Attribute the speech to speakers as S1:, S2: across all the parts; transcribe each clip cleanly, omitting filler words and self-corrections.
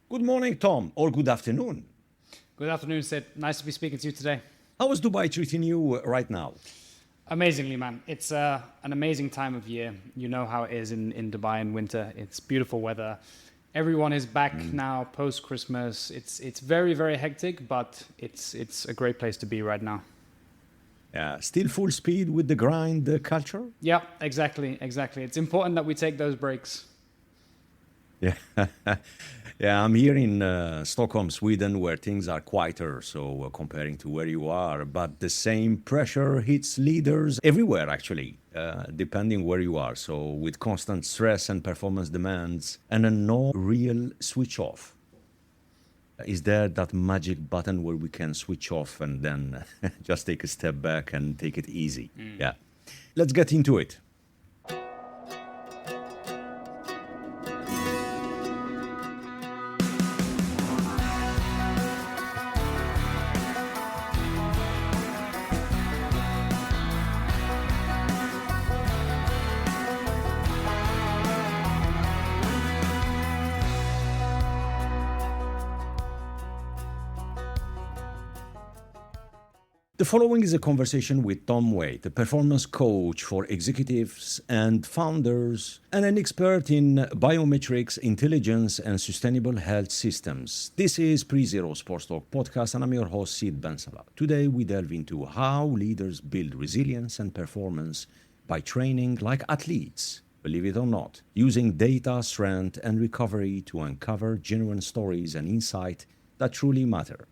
S1: Good morning, Tom, or good afternoon.
S2: Good afternoon, Sid. Nice to be speaking to you today.
S1: How is Dubai treating you right now?
S2: Amazingly, man. It's an amazing time of year. You know how it is in Dubai in winter. It's beautiful weather. Everyone is back now post-Christmas. It's very, very hectic, but it's a great place to be right now.
S1: Yeah, still full speed with the grind culture?
S2: Yeah, exactly. It's important that we take those breaks.
S1: Yeah, yeah. I'm here in Stockholm, Sweden, where things are quieter. So comparing to where you are, but the same pressure hits leaders everywhere, actually, depending where you are. So with constant stress and performance demands, and a no real switch off. Is there that magic button where we can switch off and then just take a step back and take it easy? Yeah. Let's get into it. The following is a conversation with Tom Waite, a performance coach for executives and founders, and an expert in biometrics, intelligence, and sustainable health systems. This is Pre-Zero Sports Talk podcast, and I'm your host, Sid Bensalah. Today, we delve into how leaders build resilience and performance by training like athletes, believe it or not, using data, strength, and recovery to uncover genuine stories and insight that truly matter.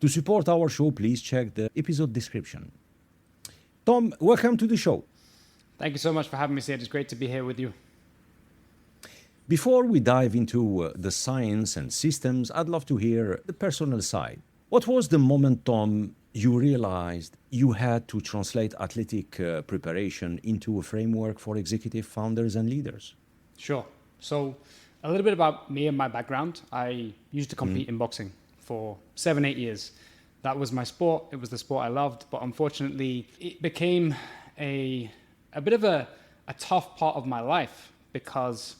S1: To support our show, please check the episode description. Tom, welcome to the show.
S2: Thank you so much for having me, Sid. It's great to be here with you.
S1: Before we dive into the science and systems, I'd love to hear the personal side. What was the moment, Tom, you realized you had to translate athletic preparation into a framework for executive founders and leaders?
S2: Sure. So a little bit about me and my background. I used to compete in boxing for 7-8 years. That was my sport. It was the sport I loved, but unfortunately it became a bit of a tough part of my life because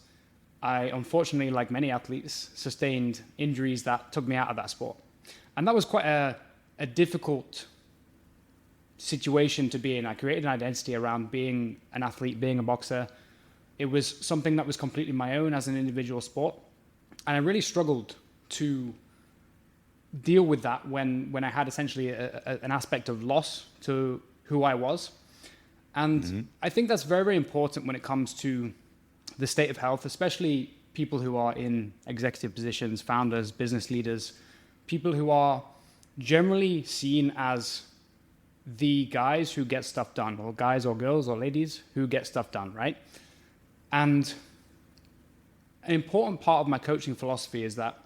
S2: I, unfortunately, like many athletes, sustained injuries that took me out of that sport. And that was quite a difficult situation to be in. I created an identity around being an athlete, being a boxer. It was something that was completely my own as an individual sport. And I really struggled to deal with that when I had essentially an aspect of loss to who I was. And I think that's very, very important when it comes to the state of health, especially people who are in executive positions, founders, business leaders, people who are generally seen as the guys who get stuff done, or guys or girls or ladies who get stuff done, right? And an important part of my coaching philosophy is that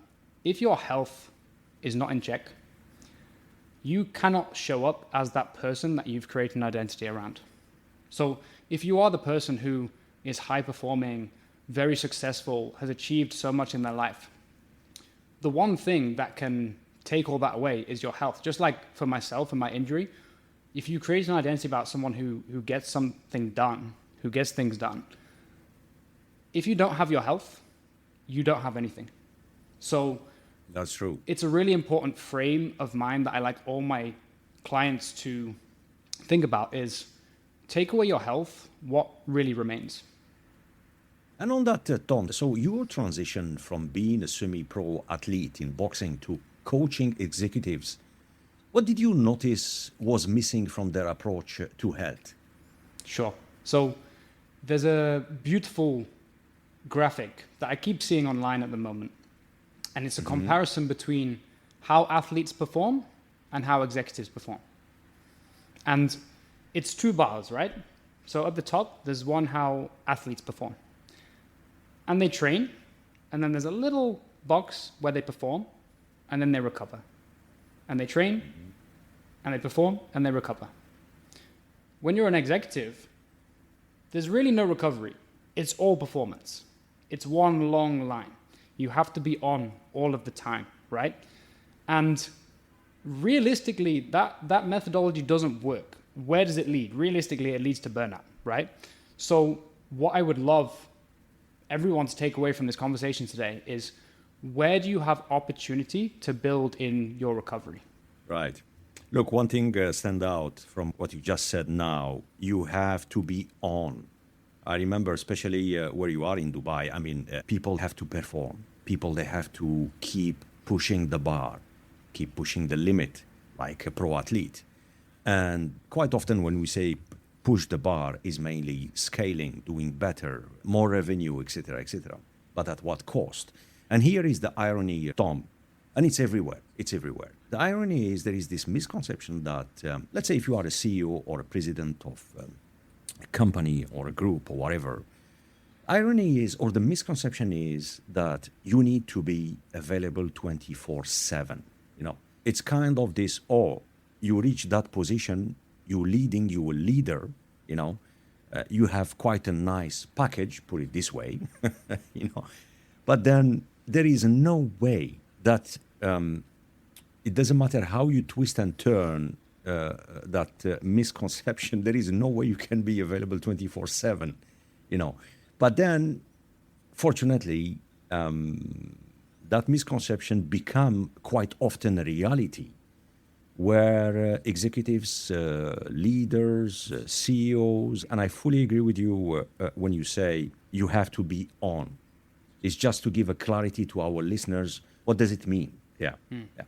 S2: if your health is not in check, you cannot show up as that person that you've created an identity around. So if you are the person who is high performing, very successful, has achieved so much in their life, the one thing that can take all that away is your health. Just like for myself and my injury, if you create an identity about someone who gets something done, who gets things done, if you don't have your health, you don't have anything. So
S1: that's true.
S2: It's a really important frame of mind that I like all my clients to think about is take away your health, what really remains?
S1: And on that, Tom, so your transition from being a semi-pro athlete in boxing to coaching executives, what did you notice was missing from their approach to health?
S2: Sure. So there's a beautiful graphic that I keep seeing online at the moment. And it's a comparison between how athletes perform and how executives perform. And it's 2 bars, right? So at the top, there's one how athletes perform. And they train, and then there's a little box where they perform, and then they recover. And they train, and they perform, and they recover. When you're an executive, there's really no recovery. It's all performance. It's one long line. You have to be on all of the time, right? And realistically, that methodology doesn't work. Where does it lead? Realistically, it leads to burnout, right? So what I would love everyone to take away from this conversation today is where do you have opportunity to build in your recovery?
S1: Right. Look, one thing stand out from what you just said now, you have to be on. I remember especially where you are in Dubai, I mean, people have to perform. People, they have to keep pushing the bar, keep pushing the limit like a pro athlete. And quite often when we say push the bar is mainly scaling, doing better, more revenue, etc., etc. But at what cost? And here is the irony, Tom, and it's everywhere. It's everywhere. The irony is there is this misconception that, let's say if you are a CEO or a president of a company or a group or whatever, irony is, or the misconception is that you need to be available 24/7. You know, it's kind of this, oh, you reach that position, you're leading, you're a leader, you know, you have quite a nice package, put it this way, you know, but then there is no way that it doesn't matter how you twist and turn that misconception, there is no way you can be available 24/7, you know. But then, fortunately, that misconception become quite often a reality where executives, leaders, CEOs, and I fully agree with you when you say you have to be on. It's just to give a clarity to our listeners. What does it mean? Yeah. Yeah.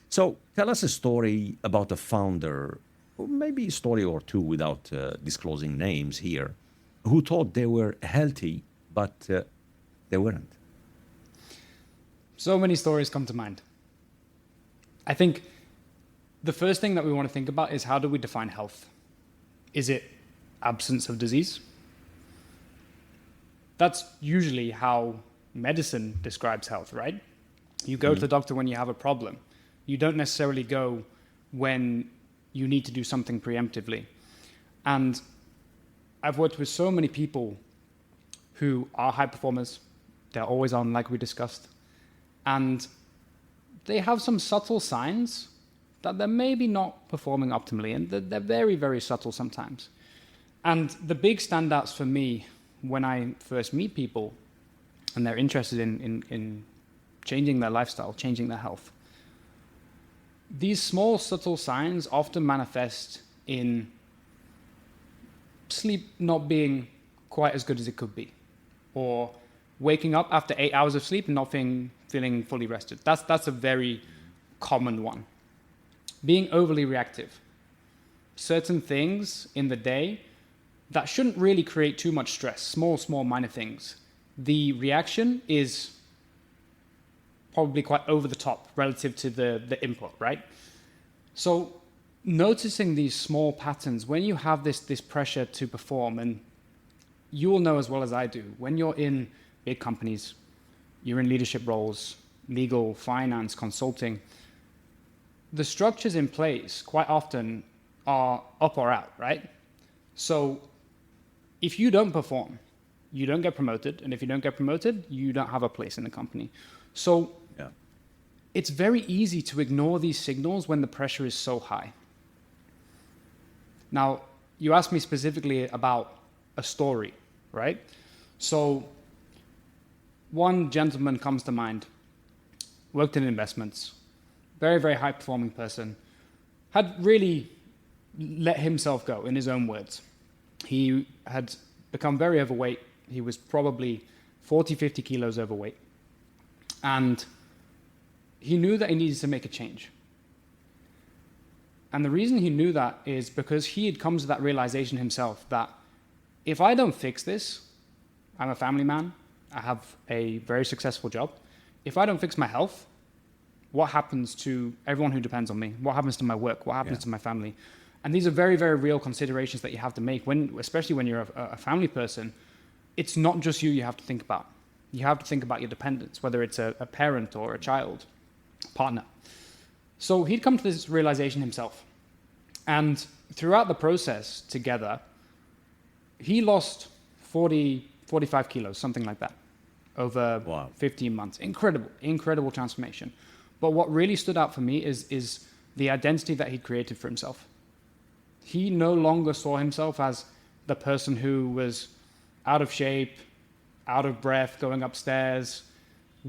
S1: So tell us a story about a founder, or maybe a story or two without disclosing names here, who thought they were healthy, but they weren't.
S2: So many stories come to mind. I think the first thing that we want to think about is, how do we define health? Is it absence of disease? That's usually how medicine describes health, right? You go to the doctor when you have a problem. You don't necessarily go when you need to do something preemptively. And I've worked with so many people who are high performers. They're always on, like we discussed. And they have some subtle signs that they're maybe not performing optimally, and they're very, very subtle sometimes. And the big standouts for me when I first meet people and they're interested in changing their lifestyle, changing their health, these small, subtle signs often manifest in sleep not being quite as good as it could be, or waking up after 8 hours of sleep and not feeling fully rested. That's a very common one. Being overly reactive. Certain things in the day that shouldn't really create too much stress, small, minor things. The reaction is probably quite over the top relative to the input, right? So noticing these small patterns, when you have this pressure to perform, and you will know as well as I do, when you're in big companies, you're in leadership roles, legal, finance, consulting, the structures in place quite often are up or out, right? So if you don't perform, you don't get promoted. And if you don't get promoted, you don't have a place in the company. So it's very easy to ignore these signals when the pressure is so high. Now, you asked me specifically about a story, right? So one gentleman comes to mind, worked in investments, very, very high performing person, had really let himself go, in his own words. He had become very overweight. He was probably 40, 50 kilos overweight. And he knew that he needed to make a change. And the reason he knew that is because he had come to that realization himself that if I don't fix this, I'm a family man, I have a very successful job. If I don't fix my health, what happens to everyone who depends on me? What happens to my work? What happens to my family? And these are very, very real considerations that you have to make, especially when you're a family person. It's not just you have to think about. You have to think about your dependents, whether it's a parent or a child, partner. So he'd come to this realization himself. And throughout the process together, he lost 40, 45 kilos, something like that, over 15 months. Incredible transformation. But what really stood out for me is the identity that he'd created for himself. He no longer saw himself as the person who was out of shape, out of breath, going upstairs,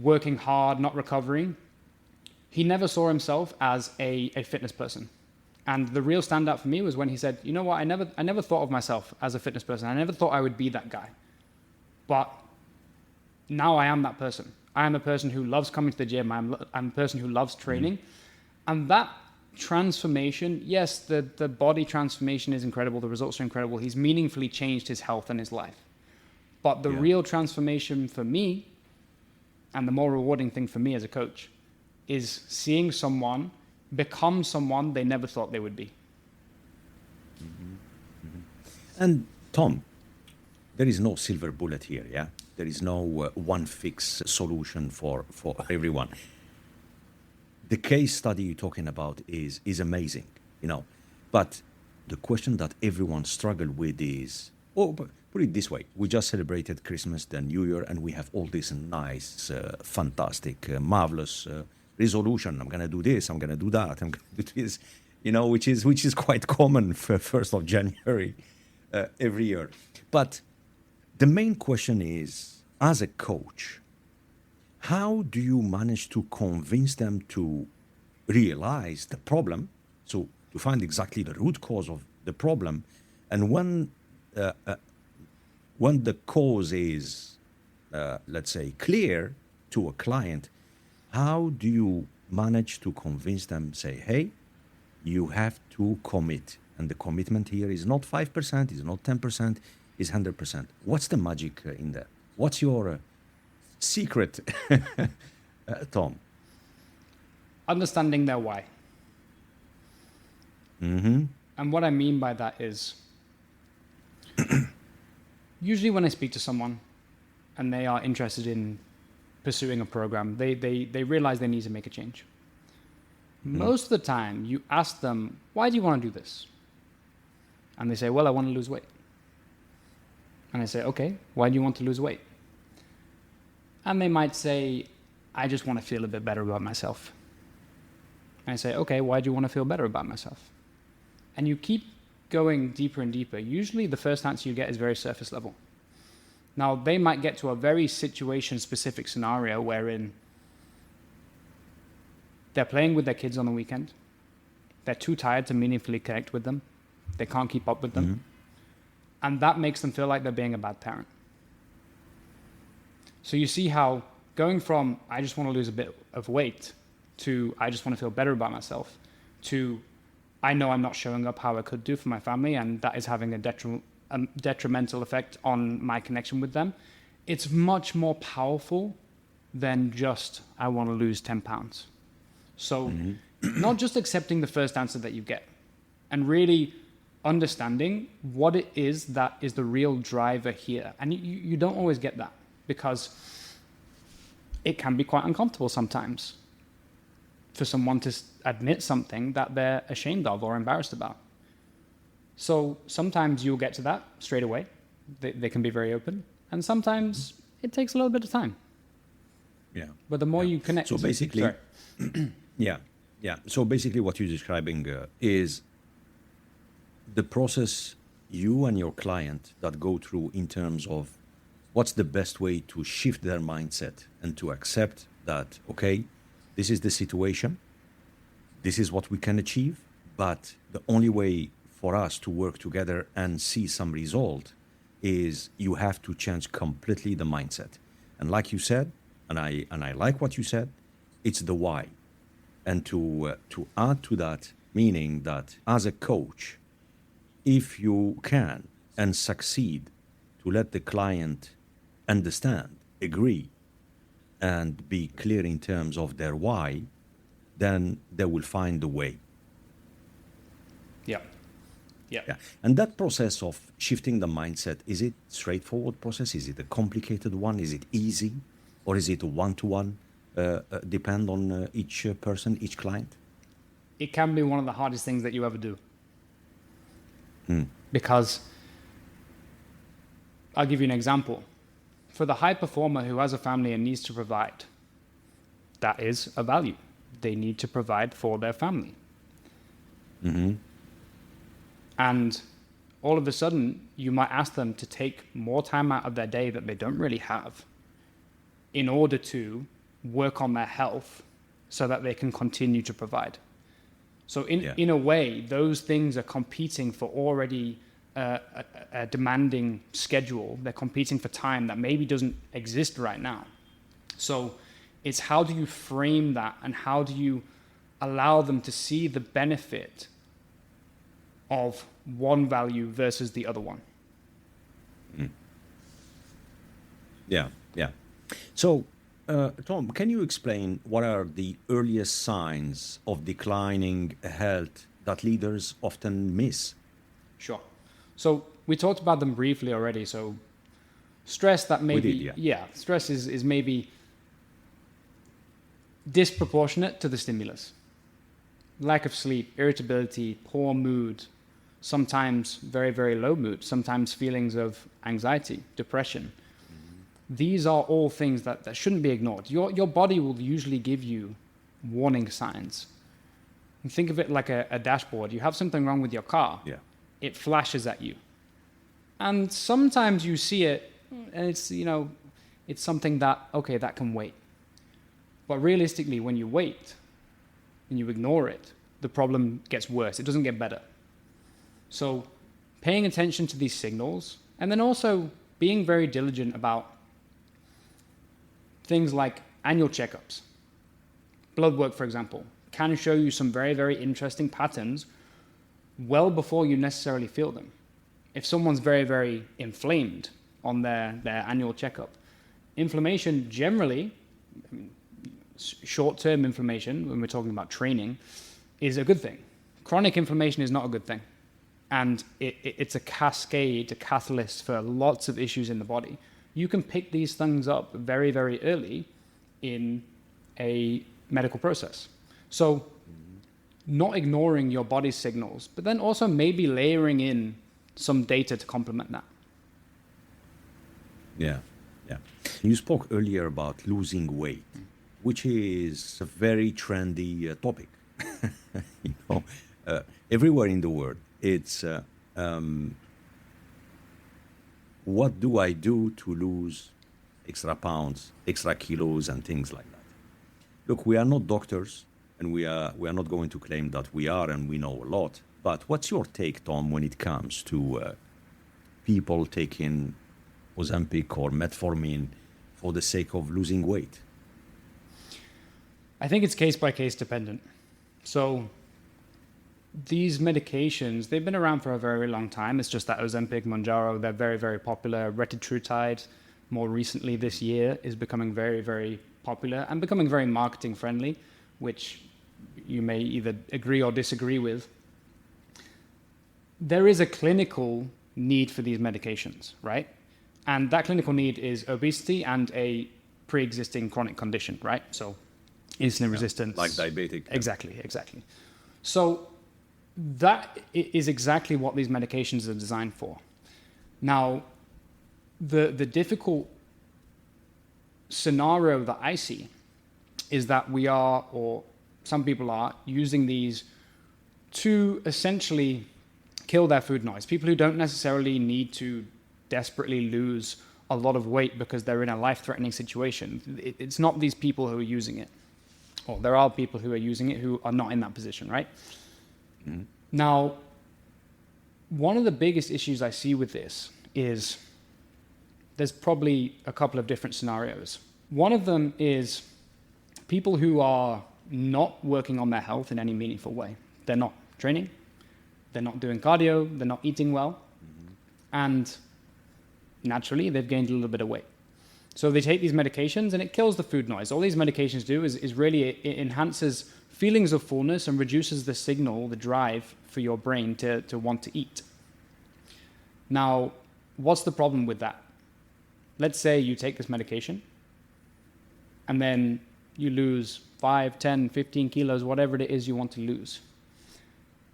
S2: working hard, not recovering, he never saw himself as a fitness person. And the real standout for me was when he said, you know what, I never thought of myself as a fitness person. I never thought I would be that guy. But now I am that person. I am a person who loves coming to the gym. I'm a person who loves training. And that transformation, yes, the body transformation is incredible. The results are incredible. He's meaningfully changed his health and his life. But the real transformation for me, and the more rewarding thing for me as a coach, is seeing someone become someone they never thought they would be.
S1: And Tom, there is no silver bullet here, yeah? There is no one fix solution for everyone. The case study you're talking about is amazing, you know. But the question that everyone struggle with is, but put it this way, we just celebrated Christmas, the New Year, and we have all this nice, fantastic, marvelous resolution. I'm going to do this, I'm going to do that, I'm going to do this, you know, which is quite common for 1st of January every year. But the main question is, as a coach, how do you manage to convince them to realize the problem, so to find exactly the root cause of the problem, and when the cause is, let's say, clear to a client, how do you manage to convince them, say, hey, you have to commit, and the commitment here is not 5%, is not 10%, is 100%. What's the magic in there? What's your secret, Tom?
S2: Understanding their why. And what I mean by that is, usually when I speak to someone and they are interested in pursuing a program, they realize they need to make a change. Most of the time, you ask them, why do you want to do this? And they say, well, I want to lose weight. And I say, okay, why do you want to lose weight? And they might say, I just want to feel a bit better about myself. And I say, okay, why do you want to feel better about myself? And you keep going deeper and deeper. Usually the first answer you get is very surface level. Now, they might get to a very situation-specific scenario wherein they're playing with their kids on the weekend. They're too tired to meaningfully connect with them. They can't keep up with them. And that makes them feel like they're being a bad parent. So you see how going from, I just want to lose a bit of weight, to I just want to feel better about myself, to I know I'm not showing up how I could do for my family, and that is having a detrimental effect on my connection with them. It's much more powerful than just, I want to lose 10 pounds. So not just accepting the first answer that you get, and really understanding what it is that is the real driver here. And you don't always get that, because it can be quite uncomfortable sometimes for someone to admit something that they're ashamed of or embarrassed about. So sometimes you'll get to that straight away. They can be very open. And sometimes it takes a little bit of time.
S1: Yeah.
S2: But the more you connect...
S1: So basically... Yeah. So basically what you're describing is the process you and your client that go through in terms of what's the best way to shift their mindset and to accept that, okay, this is the situation, this is what we can achieve, but the only way for us to work together and see some result is you have to change completely the mindset. And like you said, and I like what you said, it's the why. And to add to that, meaning that as a coach, if you can and succeed to let the client understand, agree, and be clear in terms of their why, then they will find the way. Yeah. And that process of shifting the mindset, is it a straightforward process? Is it a complicated one? Is it easy? Or is it a one-to-one? Depend on each person, each client?
S2: It can be one of the hardest things that you ever do. Because, I'll give you an example. For the high performer who has a family and needs to provide, that is a value. They need to provide for their family. And all of a sudden, you might ask them to take more time out of their day that they don't really have in order to work on their health so that they can continue to provide. So
S1: Yeah.
S2: in a way, those things are competing for already a demanding schedule. They're competing for time that maybe doesn't exist right now. So it's how do you frame that, and how do you allow them to see the benefit of one value versus the other one.
S1: Yeah, yeah. So, Tom, can you explain what are the earliest signs of declining health that leaders often miss?
S2: Sure. So we talked about them briefly already. So stress that maybe,
S1: We did, yeah.
S2: stress is maybe disproportionate to the stimulus. Lack of sleep, irritability, poor mood, sometimes very, very low mood, sometimes feelings of anxiety, depression. These are all things that shouldn't be ignored. Your body will usually give you warning signs. And think of it like a dashboard. You have something wrong with your car.
S1: Yeah.
S2: It flashes at you. And sometimes you see it and it's something that, okay, that can wait. But realistically, when you wait and you ignore it, the problem gets worse. It doesn't get better. So paying attention to these signals, and then also being very diligent about things like annual checkups. Blood work, for example, can show you some very, very interesting patterns well before you necessarily feel them. If someone's very, very inflamed on their annual checkup, inflammation generally, short-term inflammation, when we're talking about training, is a good thing. Chronic inflammation is not a good thing. And it's a cascade, a catalyst for lots of issues in the body. You can pick these things up very, very early in a medical process. So not ignoring your body's signals, but then also maybe layering in some data to complement that.
S1: Yeah, yeah. You spoke earlier about losing weight, which is a very trendy topic. You know, everywhere in the world, it's what do I do to lose extra pounds, extra kilos, and things like that. Look, we are not doctors, and we are not going to claim that we are and we know a lot. But what's your take, Tom, when it comes to people taking Ozempic or metformin for the sake of losing weight?
S2: I think it's case by case dependent. So these medications, they've been around for a very long time. It's just that Ozempic, Mounjaro, they're very, very popular. Retatrutide, more recently this year, is becoming very, very popular and becoming very marketing friendly, which you may either agree or disagree with. There is a clinical need for these medications, right? And that clinical need is obesity and a pre-existing chronic condition, right? So insulin resistance.
S1: Like diabetic.
S2: Exactly. So that is exactly what these medications are designed for. Now, the difficult scenario that I see is that we are, or some people are, using these to essentially kill their food noise. People who don't necessarily need to desperately lose a lot of weight because they're in a life-threatening situation. It's not these people who are using it. Or there are people who are using it who are not in that position, right? Mm-hmm. Now, one of the biggest issues I see with this is there's probably a couple of different scenarios. One of them is people who are not working on their health in any meaningful way. They're not training, they're not doing cardio, they're not eating well, and naturally they've gained a little bit of weight. So they take these medications and it kills the food noise. All these medications do is really it enhances feelings of fullness and reduces the signal, the drive for your brain to want to eat. Now, what's the problem with that? Let's say you take this medication and then you lose 5, 10, 15 kilos, whatever it is you want to lose.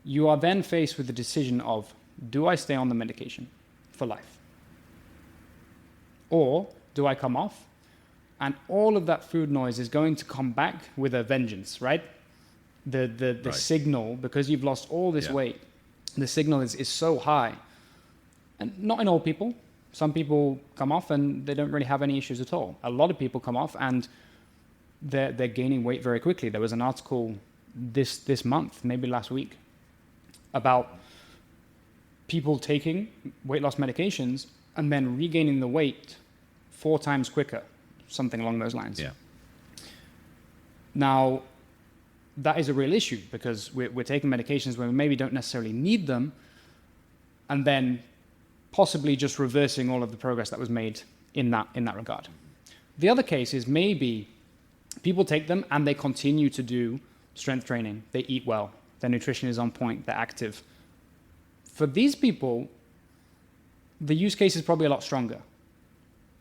S2: You are then faced with the decision of, do I stay on the medication for life? Or do I come off? And all of that food noise is going to come back with a vengeance, right? The right. Signal, because you've lost all this weight, the signal is so high. And not in all people. Some people come off and they don't really have any issues at all. A lot of people come off and they're gaining weight very quickly. There was an article this month, maybe last week, about people taking weight loss medications and then regaining the weight 4 times quicker, something along those lines.
S1: Yeah.
S2: Now, that is a real issue because we're taking medications when we maybe don't necessarily need them, and then possibly just reversing all of the progress that was made in that regard. The other case is maybe people take them and they continue to do strength training. They eat well. Their nutrition is on point. They're active. For these people, the use case is probably a lot stronger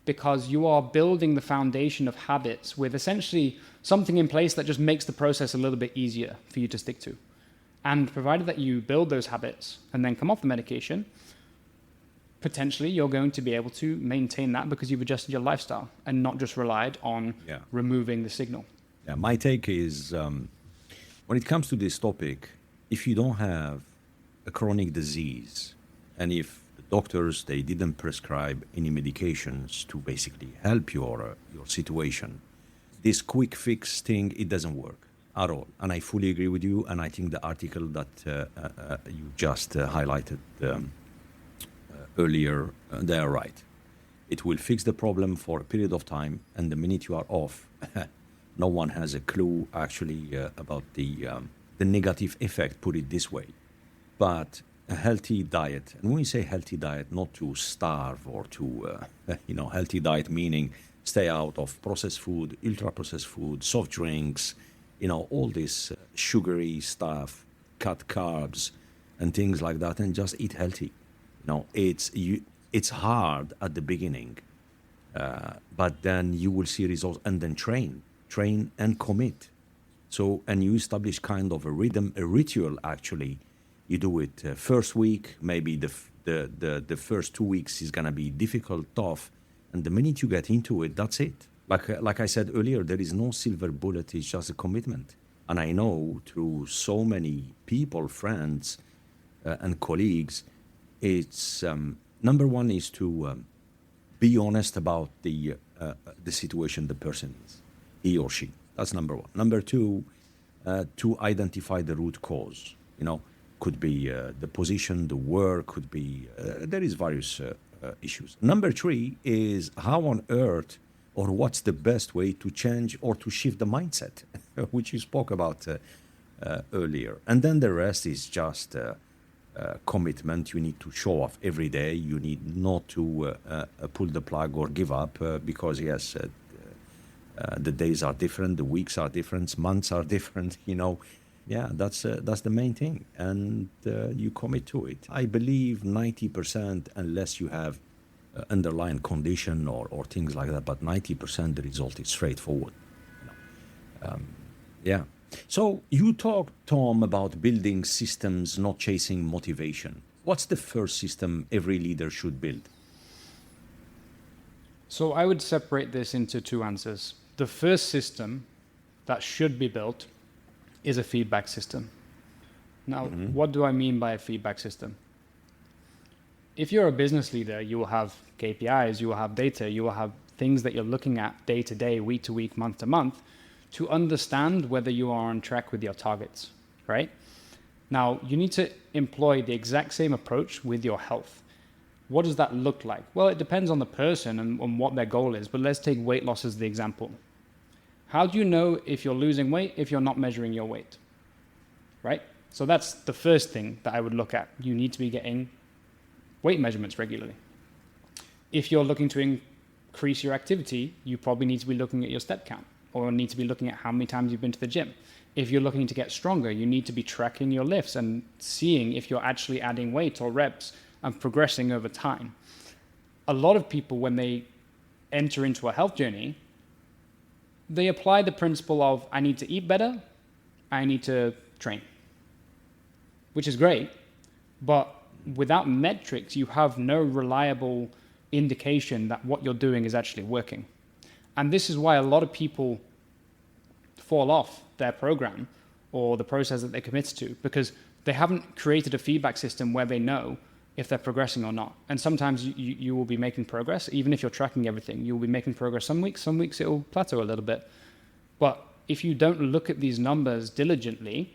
S2: because you are building the foundation of habits with essentially something in place that just makes the process a little bit easier for you to stick to. And provided that you build those habits and then come off the medication, potentially you're going to be able to maintain that because you've adjusted your lifestyle and not just relied on removing the signal.
S1: Yeah, my take is when it comes to this topic, if you don't have a chronic disease and if the doctors, they didn't prescribe any medications to basically help your situation, this quick fix thing, it doesn't work at all. And I fully agree with you. And I think the article that you just highlighted earlier, they are right. It will fix the problem for a period of time, and the minute you are off, no one has a clue actually about the negative effect, put it this way. But a healthy diet, and when we say healthy diet, not to starve or to, healthy diet meaning stay out of processed food, ultra-processed food, soft drinks, all this sugary stuff, cut carbs and things like that, and just eat healthy. It's hard at the beginning, but then you will see results, and then train and commit. So, and you establish kind of a rhythm, a ritual actually. You do it first week, maybe the first 2 weeks is gonna be difficult, tough, and the minute you get into it, that's it. Like I said earlier, there is no silver bullet, it's just a commitment. And I know through so many people, friends, and colleagues, it's number one is to be honest about the situation the person is, he or she. That's number one. Number two, to identify the root cause. Could be the position, the work, could be there is various issues. Number three is how on earth or what's the best way to change or to shift the mindset, which you spoke about earlier. And then the rest is just commitment. You need to show off every day. You need not to pull the plug or give up because, yes, the days are different, the weeks are different, months are different, Yeah, that's the main thing. And you commit to it. I believe 90%, unless you have underlying condition or things like that, but 90% the result is straightforward. Yeah. So you talked, Tom, about building systems, not chasing motivation. What's the first system every leader should build?
S2: So I would separate this into 2 answers. The first system that should be built is a feedback system. Now, what do I mean by a feedback system? If you're a business leader, you will have KPIs, you will have data, you will have things that you're looking at day to day, week to week, month to month, to understand whether you are on track with your targets, right? Now, you need to employ the exact same approach with your health. What does that look like? Well, it depends on the person and on what their goal is, but let's take weight loss as the example. How do you know if you're losing weight if you're not measuring your weight, right? So that's the first thing that I would look at. You need to be getting weight measurements regularly. If you're looking to increase your activity, you probably need to be looking at your step count or need to be looking at how many times you've been to the gym. If you're looking to get stronger, you need to be tracking your lifts and seeing if you're actually adding weight or reps and progressing over time. A lot of people, when they enter into a health journey, they apply the principle of, I need to eat better, I need to train, which is great, but without metrics, you have no reliable indication that what you're doing is actually working. And this is why a lot of people fall off their program or the process that they commit to, because they haven't created a feedback system where they know if they're progressing or not. And sometimes you will be making progress, even if you're tracking everything. You'll be making progress some weeks it will plateau a little bit. But if you don't look at these numbers diligently,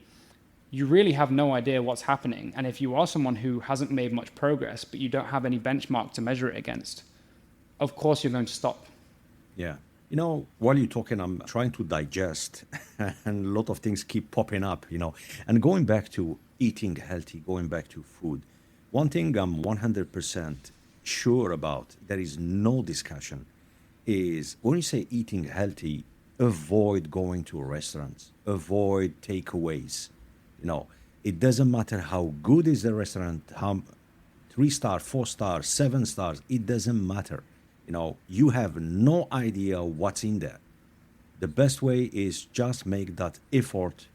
S2: you really have no idea what's happening. And if you are someone who hasn't made much progress, but you don't have any benchmark to measure it against, of course you're going to stop.
S1: Yeah. While you're talking, I'm trying to digest, and a lot of things keep popping up, And going back to eating healthy, going back to food, one thing I'm 100% sure about, there is no discussion, is when you say eating healthy, avoid going to restaurants, avoid takeaways. It doesn't matter how good is the restaurant, how 3 star, 4 star, 7 stars, it doesn't matter. You have no idea what's in there. The best way is just make that effort,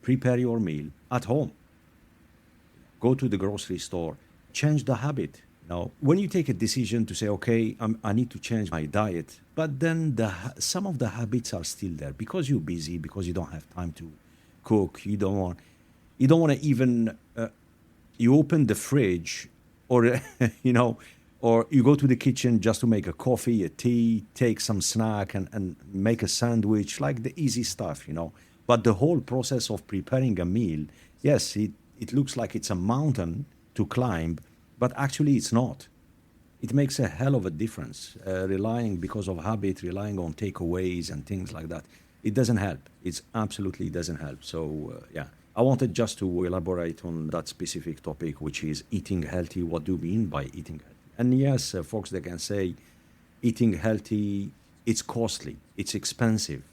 S1: prepare your meal at home. Go to the grocery store, change the habit. When you take a decision to say, okay, I need to change my diet, but then some of the habits are still there because you're busy, because you don't have time to cook. You don't want to even, you open the fridge or, or you go to the kitchen just to make a coffee, a tea, take some snack and make a sandwich, like the easy stuff. But the whole process of preparing a meal, yes, it looks like it's a mountain to climb, but actually it's not. It makes a hell of a difference, relying because of habit, relying on takeaways and things like that. It doesn't help. It absolutely doesn't help. So, yeah, I wanted just to elaborate on that specific topic, which is eating healthy. What do you mean by eating healthy? And yes, folks, they can say eating healthy, it's costly, it's expensive.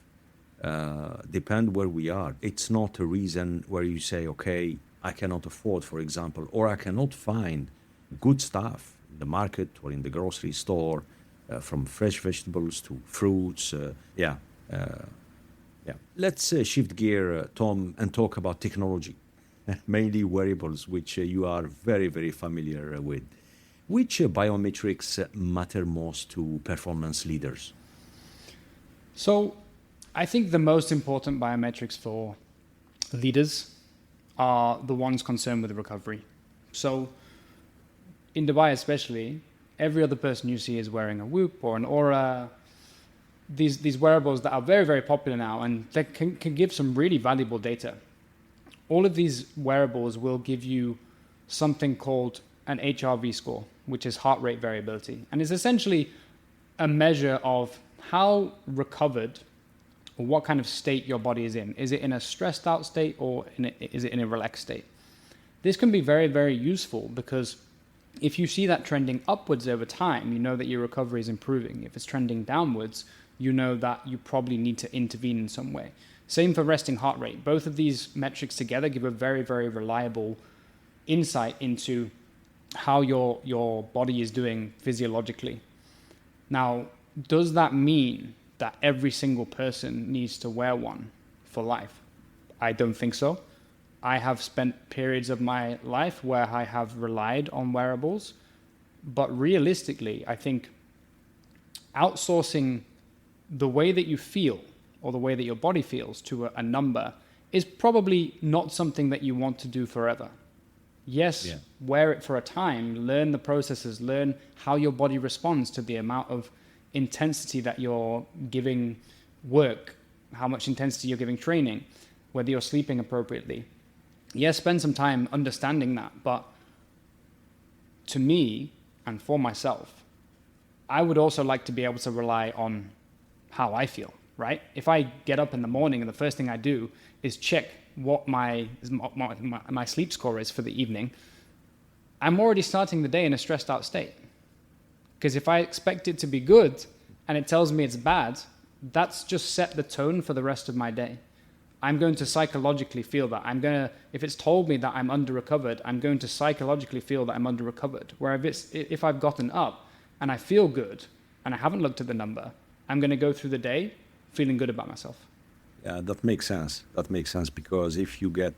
S1: Depend where we are. It's not a reason where you say, okay, I cannot afford, for example, or I cannot find good stuff in the market or in the grocery store, from fresh vegetables to fruits. Yeah. Let's shift gear, Tom, and talk about technology, mainly wearables, which you are very, very familiar with. Which biometrics matter most to performance leaders?
S2: So I think the most important biometrics for leaders are the ones concerned with recovery. So in Dubai especially, every other person you see is wearing a Whoop or an Aura. These wearables that are very, very popular now, and that can give some really valuable data. All of these wearables will give you something called an HRV score, which is heart rate variability. And it's essentially a measure of how recovered or what kind of state your body is in. Is it in a stressed out state or is it in a relaxed state? This can be very, very useful because if you see that trending upwards over time, you know that your recovery is improving. If it's trending downwards, you know that you probably need to intervene in some way. Same for resting heart rate. Both of these metrics together give a very, very reliable insight into how your body is doing physiologically. Now, does that mean that every single person needs to wear one for life? I don't think so. I have spent periods of my life where I have relied on wearables, but realistically, I think outsourcing the way that you feel or the way that your body feels to a number is probably not something that you want to do forever. Yes, wear it for a time, learn the processes, learn how your body responds to the amount of intensity that you're giving work, how much intensity you're giving training, whether you're sleeping appropriately. Yes, spend some time understanding that, but to me and for myself, I would also like to be able to rely on how I feel, right? If I get up in the morning and the first thing I do is check what my sleep score is for the evening, I'm already starting the day in a stressed out state. Because if I expect it to be good and it tells me it's bad, that's just set the tone for the rest of my day. I'm going to psychologically feel that. If it's told me that I'm under-recovered, I'm going to psychologically feel that I'm under-recovered. Where if I've gotten up and I feel good and I haven't looked at the number, I'm going to go through the day feeling good about myself.
S1: Yeah, that makes sense. That makes sense because if you get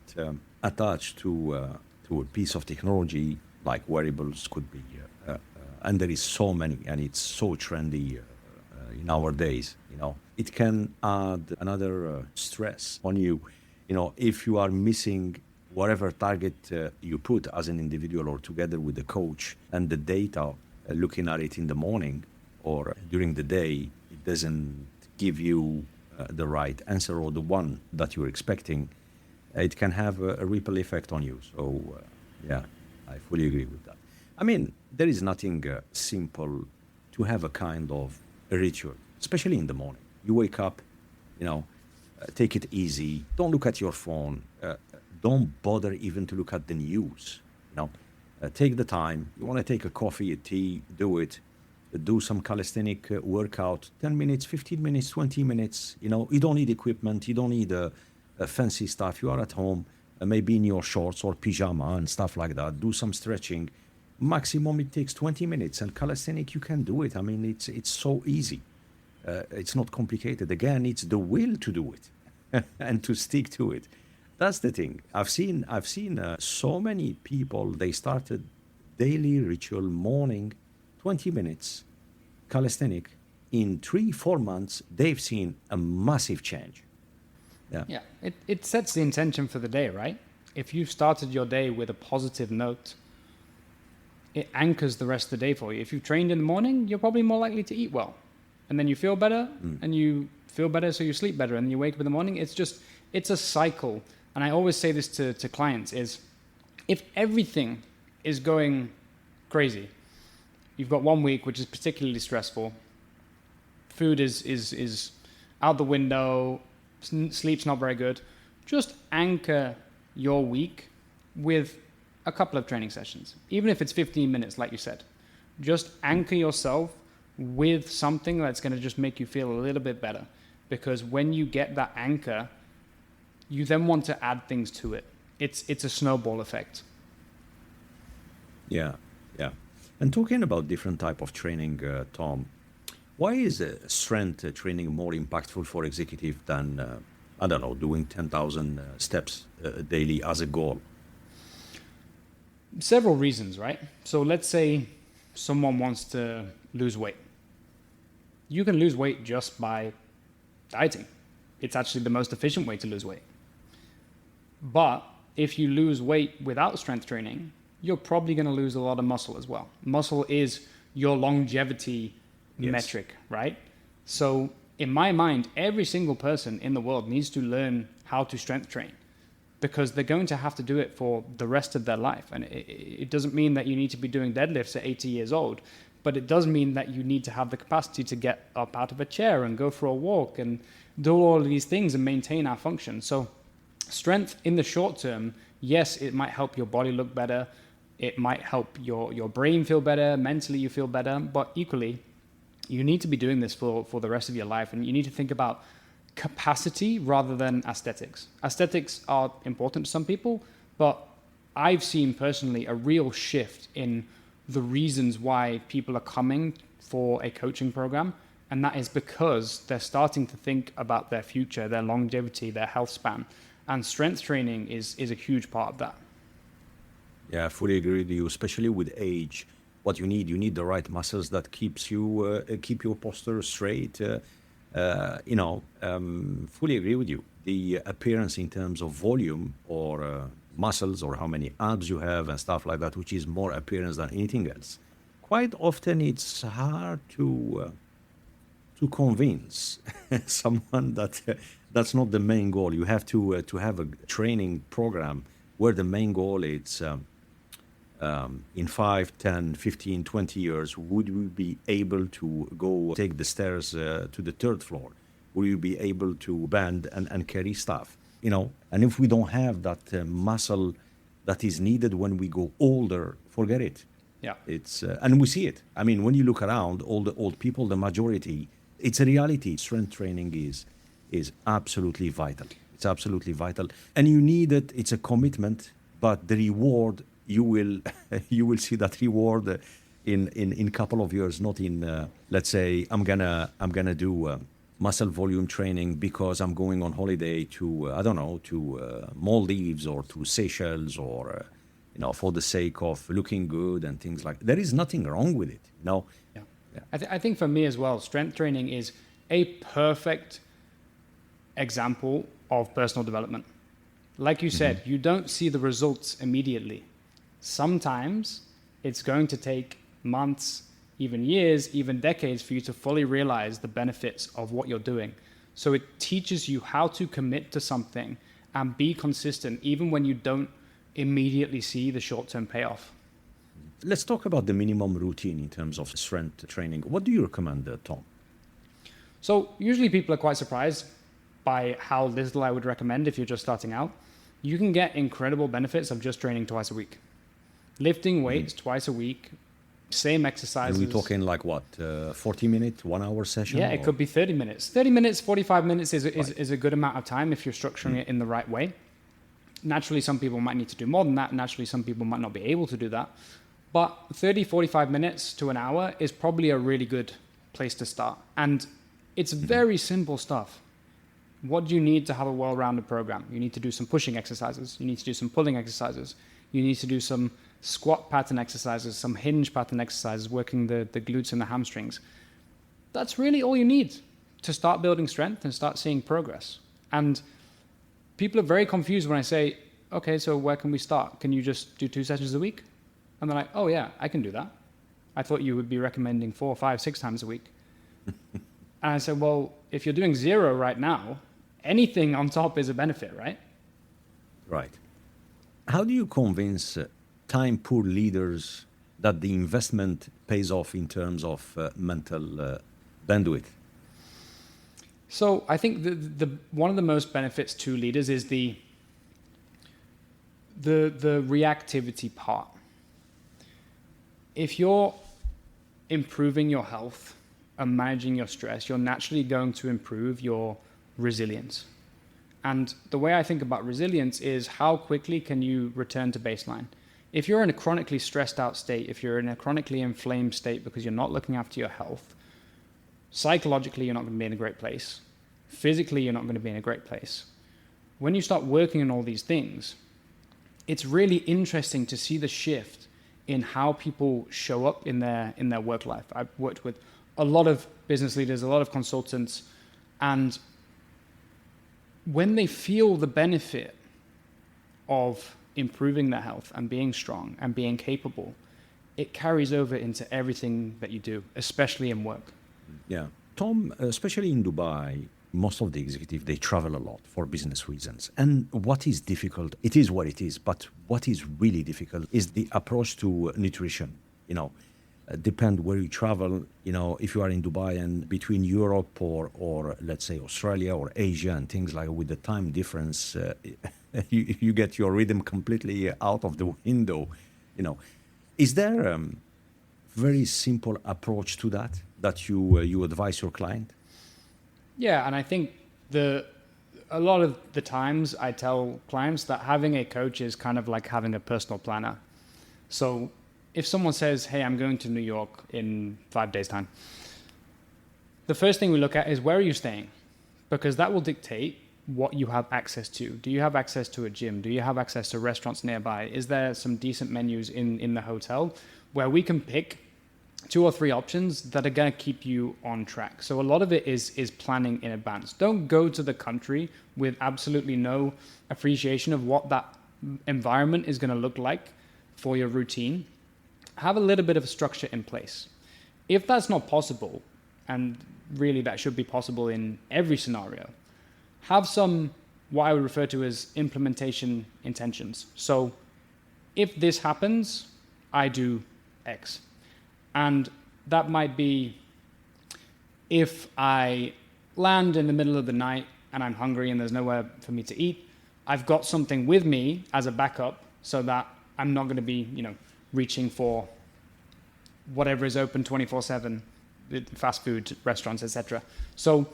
S1: attached to a piece of technology like wearables could be, and there is so many, and it's so trendy nowadays, it can add another stress on you. If you are missing whatever target you put as an individual or together with the coach and the data, looking at it in the morning or during the day, it doesn't give you the right answer or the one that you're expecting, it can have a ripple effect on you. So, yeah, I fully agree with that. I mean, there is nothing simple to have a kind of a ritual, especially in the morning. You wake up, you know, take it easy. Don't look at your phone. Don't bother even to look at the news. You know, take the time. You want to take a coffee, a tea, do it. Do some calisthenic workout, 10 minutes, 15 minutes, 20 minutes. You know, you don't need equipment. You don't need fancy stuff. You are at home, maybe in your shorts or pajama and stuff like that. Do some stretching. Maximum it takes 20 minutes, and calisthenic you can do it. I mean, it's so easy. It's not complicated. Again, it's the will to do it and to stick to it. That's the thing. I've seen so many people. They started daily ritual morning, 20 minutes, calisthenic. In 3-4 months, they've seen a massive change. Yeah.
S2: Yeah, it sets the intention for the day, right? If you've started your day with a positive note, it anchors the rest of the day for you. If you've trained in the morning, you're probably more likely to eat well. And then you feel better, and you feel better, so you sleep better, and you wake up in the morning. It's a cycle. And I always say this to clients is, if everything is going crazy, you've got 1 week which is particularly stressful, food is out the window, sleep's not very good, just anchor your week with a couple of training sessions. Even if it's 15 minutes, like you said, just anchor yourself with something that's going to just make you feel a little bit better. Because when you get that anchor, you then want to add things to it. It's a snowball effect.
S1: Yeah, yeah. And talking about different type of training, Tom, why is strength training more impactful for executive than, I don't know, doing 10,000 steps daily as a goal?
S2: Several reasons, right? So let's say someone wants to lose weight. You can lose weight just by dieting. It's actually the most efficient way to lose weight. But if you lose weight without strength training, you're probably going to lose a lot of muscle as well. Muscle is your longevity metric, right? So in my mind, every single person in the world needs to learn how to strength train, because they're going to have to do it for the rest of their life. And it doesn't mean that you need to be doing deadlifts at 80 years old, but it does mean that you need to have the capacity to get up out of a chair and go for a walk and do all of these things and maintain our function. So strength in the short term, yes, it might help your body look better. It might help your brain feel better. Mentally, you feel better. But equally, you need to be doing this for the rest of your life. And you need to think about capacity rather than aesthetics. Aesthetics are important to some people, but I've seen personally a real shift in the reasons why people are coming for a coaching program. And that is because they're starting to think about their future, their longevity, their health span. And strength training is a huge part of that.
S1: Yeah, I fully agree with you, especially with age. What you need the right muscles that keep your posture straight. Fully agree with you. The appearance in terms of volume or muscles or how many abs you have and stuff like that, which is more appearance than anything else. Quite often it's hard to convince someone that that's not the main goal. You have to have a training program where the main goal is in 5, 10, 15, 20 years, would we be able to go take the stairs to the 3rd floor? Will you be able to bend and carry stuff? You know, and if we don't have that muscle that is needed when we go older, forget it.
S2: Yeah.
S1: It's and we see it. I mean, when you look around, all the old people, the majority, it's a reality. Strength training is absolutely vital. It's absolutely vital, and you need it. It's a commitment, but the reward you will see that reward in couple of years, not in let's say I'm gonna do muscle volume training because I'm going on holiday to I don't know, to Maldives or to Seychelles or for the sake of looking good and things like that. There is nothing wrong with it. No.
S2: Yeah. I think for me as well, strength training is a perfect example of personal development. Like you said, you don't see the results immediately. Sometimes it's going to take months, even years, even decades for you to fully realize the benefits of what you're doing. So it teaches you how to commit to something and be consistent, even when you don't immediately see the short-term payoff.
S1: Let's talk about the minimum routine in terms of strength training. What do you recommend, Tom?
S2: So usually people are quite surprised by how little I would recommend if you're just starting out. You can get incredible benefits of just training twice a week. Lifting weights twice a week, same exercises.
S1: Are we talking like what, 40-minute, 1 hour session?
S2: Yeah, it could be 30 minutes. 30 minutes, 45 minutes is a good amount of time if you're structuring it in the right way. Naturally, some people might need to do more than that. Naturally, some people might not be able to do that. But 30, 45 minutes to an hour is probably a really good place to start. And it's very simple stuff. What do you need to have a well-rounded program? You need to do some pushing exercises. You need to do some pulling exercises. You need to do some squat pattern exercises, some hinge pattern exercises, working the glutes and the hamstrings. That's really all you need to start building strength and start seeing progress. And people are very confused when I say, okay, so where can we start? Can you just do 2 sessions a week? And they're like, oh yeah, I can do that. I thought you would be recommending 4, 5, 6 times a week. And I said, well, if you're doing 0 right now, anything on top is a benefit, right?
S1: Right. How do you convince time-poor leaders that the investment pays off in terms of mental bandwidth?
S2: So I think the one of the most benefits to leaders is the reactivity part. If you're improving your health and managing your stress, you're naturally going to improve your resilience. And the way I think about resilience is how quickly can you return to baseline? If you're in a chronically stressed out state, if you're in a chronically inflamed state because you're not looking after your health, psychologically, you're not going to be in a great place. Physically, you're not going to be in a great place. When you start working on all these things, it's really interesting to see the shift in how people show up in their work life. I've worked with a lot of business leaders, a lot of consultants, and when they feel the benefit of improving their health and being strong and being capable, it carries over into everything that you do, especially in work.
S1: Yeah. Tom, especially in Dubai, most of the executives, they travel a lot for business reasons. And what is difficult, it is what it is, but what is really difficult is the approach to nutrition. Depend where you travel, if you are in Dubai and between Europe or let's say Australia or Asia and things like with the time difference, you get your rhythm completely out of the window. Is there a very simple approach to that you advise your client?
S2: Yeah, and I think a lot of the times I tell clients that having a coach is kind of like having a personal planner. So if someone says, hey, I'm going to New York in 5 days' time, the first thing we look at is where are you staying? Because that will dictate what you have access to. Do you have access to a gym? Do you have access to restaurants nearby? Is there some decent menus in the hotel where we can pick 2 or 3 options that are going to keep you on track? So a lot of it is planning in advance. Don't go to the country with absolutely no appreciation of what that environment is going to look like for your routine. Have a little bit of a structure in place. If that's not possible, and really that should be possible in every scenario, have some, what I would refer to as implementation intentions. So if this happens, I do X. And that might be if I land in the middle of the night and I'm hungry and there's nowhere for me to eat, I've got something with me as a backup so that I'm not going to be, reaching for whatever is open 24/7, fast food restaurants, etc. So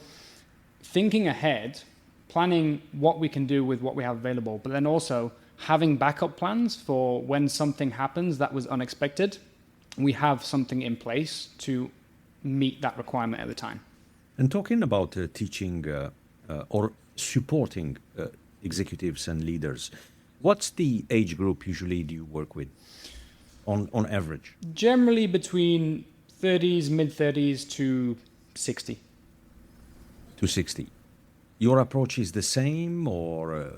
S2: thinking ahead, planning what we can do with what we have available, but then also having backup plans for when something happens that was unexpected. We have something in place to meet that requirement at the time.
S1: And talking about teaching or supporting executives and leaders, what's the age group usually do you work with on average?
S2: Generally between 30s, mid-30s to 60.
S1: To 60. Your approach is the same, or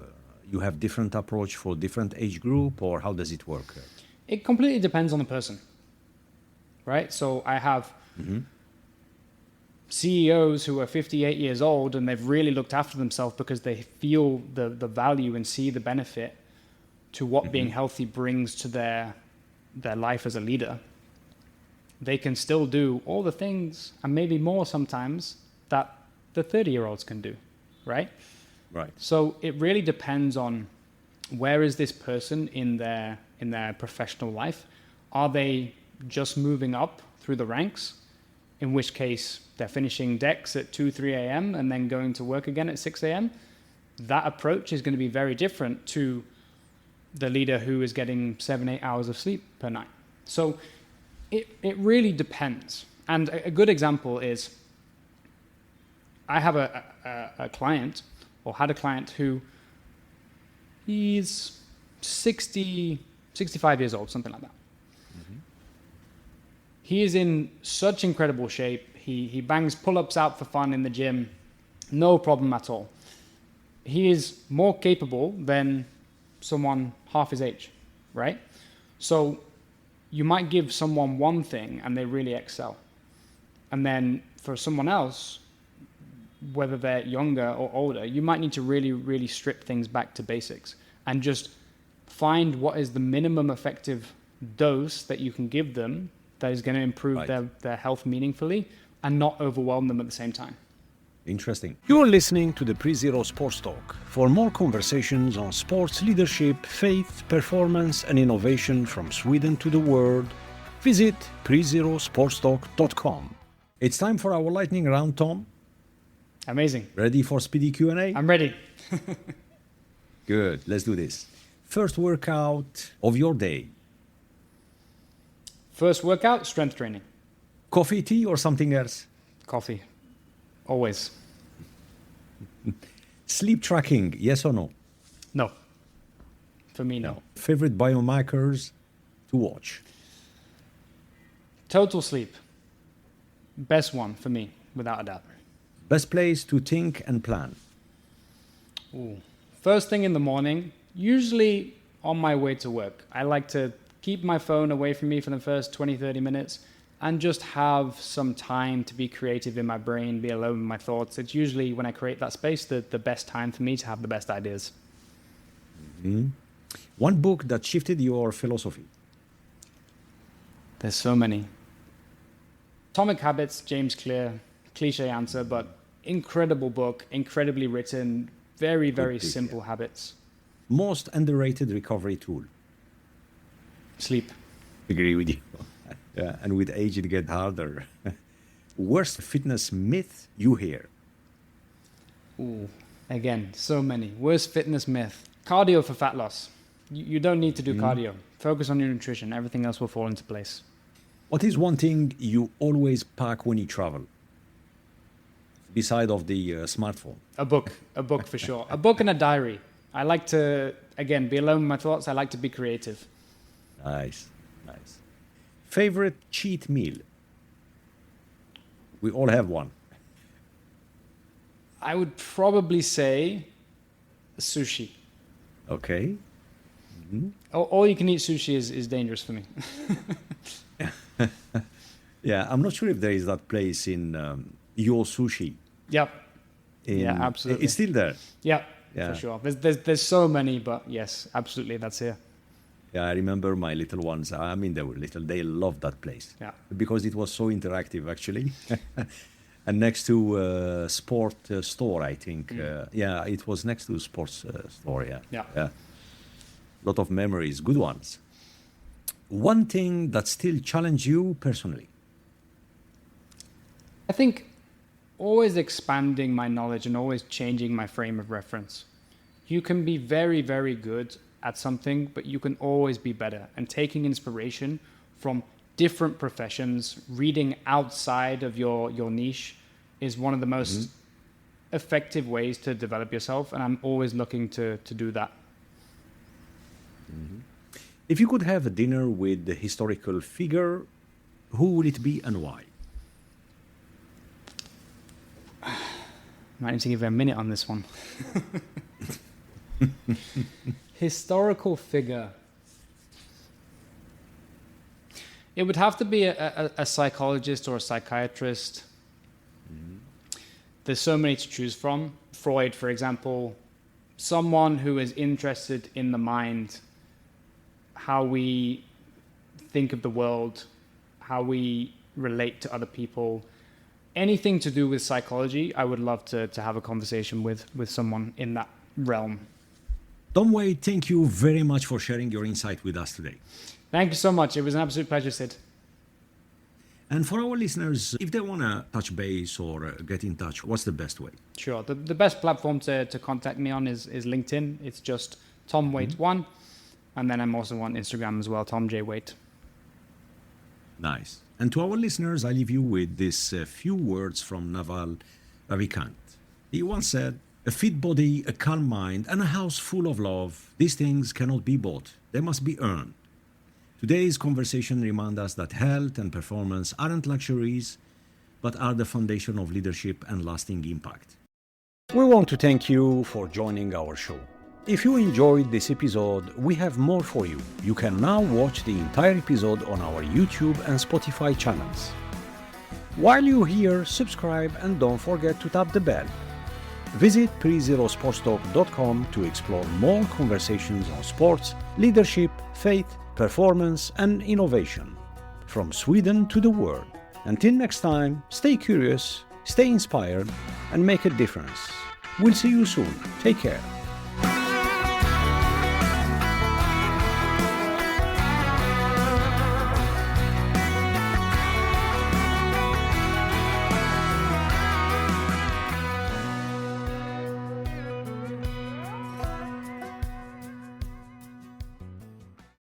S1: you have different approach for different age group, or how does it work?
S2: It completely depends on the person, right? So I have CEOs who are 58 years old and they've really looked after themselves because they feel the value and see the benefit to what being healthy brings to their life as a leader, they can still do all the things, and maybe more sometimes, that the 30-year-olds can do, right?
S1: Right.
S2: So it really depends on where is this person in their professional life. Are they just moving up through the ranks? In which case they're finishing decks at 2, 3 a.m. and then going to work again at 6 a.m. That approach is going to be very different to the leader who is getting 7, 8 hours of sleep per night. So it really depends. And a good example is I have a client, or had a client, who he's 60, 65 years old, something like that. He is in such incredible shape. He bangs pull-ups out for fun in the gym, no problem at all. He is more capable than someone half his age, right? So you might give someone one thing and they really excel. And then for someone else, whether they're younger or older, you might need to really, really strip things back to basics and just find what is the minimum effective dose that you can give them that is going to improve their health meaningfully and not overwhelm them at the same time.
S1: Interesting. You're listening to the Pre-Zero Sports Talk. For more conversations on sports leadership, faith, performance, and innovation from Sweden to the world, visit prezerosportstalk.com. It's time for our lightning round, Tom.
S2: Amazing.
S1: Ready for speedy Q&A?
S2: I'm ready.
S1: Good. Let's do this. First workout of your day.
S2: First workout, strength training.
S1: Coffee, tea, or something else?
S2: Coffee. Always.
S1: Sleep tracking, yes or no?
S2: No. For me, no.
S1: Favorite biomarkers to watch?
S2: Total sleep. Best one for me, without a doubt.
S1: Best place to think and plan?
S2: Ooh. First thing in the morning, usually on my way to work. I like to keep my phone away from me for the first 20, 30 minutes and just have some time to be creative in my brain, be alone with my thoughts. It's usually when I create that space the best time for me to have the best ideas.
S1: Mm-hmm. One book that shifted your philosophy?
S2: There's so many. Atomic Habits, James Clear, cliche answer, but incredible book, incredibly written, very, very simple habits.
S1: Most underrated recovery tool?
S2: Sleep.
S1: Agree with you. Yeah, and with age it gets harder. Worst fitness myth you hear?
S2: Ooh, again, so many. Worst fitness myth. Cardio for fat loss. You don't need to do cardio. Focus on your nutrition. Everything else will fall into place.
S1: What is one thing you always pack when you travel? Beside of the smartphone?
S2: A book for sure. A book and a diary. I like to, again, be alone with my thoughts. I like to be creative.
S1: Nice. Favorite cheat meal? We all have one.
S2: I would probably say sushi.
S1: Okay. Mm-hmm.
S2: All you can eat sushi is dangerous for me.
S1: Yeah, I'm not sure if there is that place in Your Sushi.
S2: Yep. Yeah, absolutely.
S1: It's still there.
S2: Yeah, for sure. There's so many, but yes, absolutely, that's here.
S1: Yeah, I remember my little ones. I mean, they were little. They loved that place.
S2: Yeah.
S1: Because it was so interactive, actually. And next to sport store, I think. Yeah, it was next to sports store. Yeah. Lot of memories, good ones. One thing that still challenge you personally?
S2: I think always expanding my knowledge and always changing my frame of reference. You can be very, very good at something, but you can always be better. And taking inspiration from different professions, reading outside of your niche is one of the most effective ways to develop yourself. And I'm always looking to do that.
S1: Mm-hmm. If you could have a dinner with a historical figure, who would it be and why?
S2: Might need to give you a minute on this one. Historical figure. It would have to be a psychologist or a psychiatrist there's so many to choose from. Freud, for example, someone who is interested in the mind, how we think of the world, how we relate to other people, anything to do with psychology, I would love to have a conversation with someone in that realm.
S1: Tom Waite, thank you very much for sharing your insight with us today.
S2: Thank you so much. It was an absolute pleasure, Sid.
S1: And for our listeners, if they want to touch base or get in touch, what's the best way?
S2: Sure. The best platform to contact me on is LinkedIn. It's just Tom Waite 1. And then I'm also on Instagram as well, Tom J. Waite.
S1: Nice. And to our listeners, I leave you with this few words from Naval Ravikant. He once said, "A fit body, a calm mind, and a house full of love, these things cannot be bought. They must be earned." Today's conversation reminds us that health and performance aren't luxuries, but are the foundation of leadership and lasting impact. We want to thank you for joining our show. If you enjoyed this episode, we have more for you. You can now watch the entire episode on our YouTube and Spotify channels. While you're here, subscribe and don't forget to tap the bell. Visit prezerosportstalk.com to explore more conversations on sports, leadership, faith, performance, and innovation. From Sweden to the world. Until next time, stay curious, stay inspired, and make a difference. We'll see you soon. Take care.